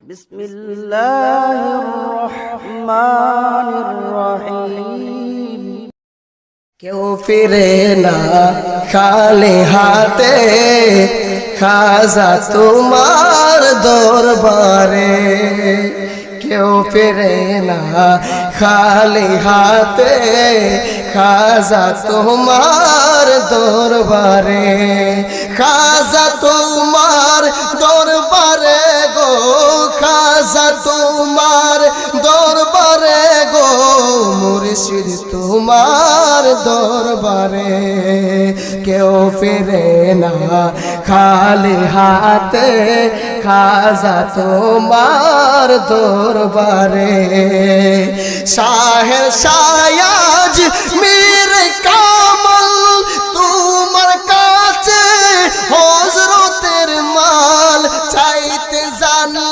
বিসমিল্লাহির রহমানির রহিম। কেউ ফিরে না খালি হাতে, খাজা তোমার দরবারে। কেউ ফিরে না খালি হাতে, খাজা তোমার দরবারে। খাজা তোমার দরবারে গো, খাজা তোমার দরবারে গো, মুর্শিদ তোমার দরবারে। কেউ ফিরে না খালি হাতে, খাজা তোমার দরবারে। শাহের শায়াজ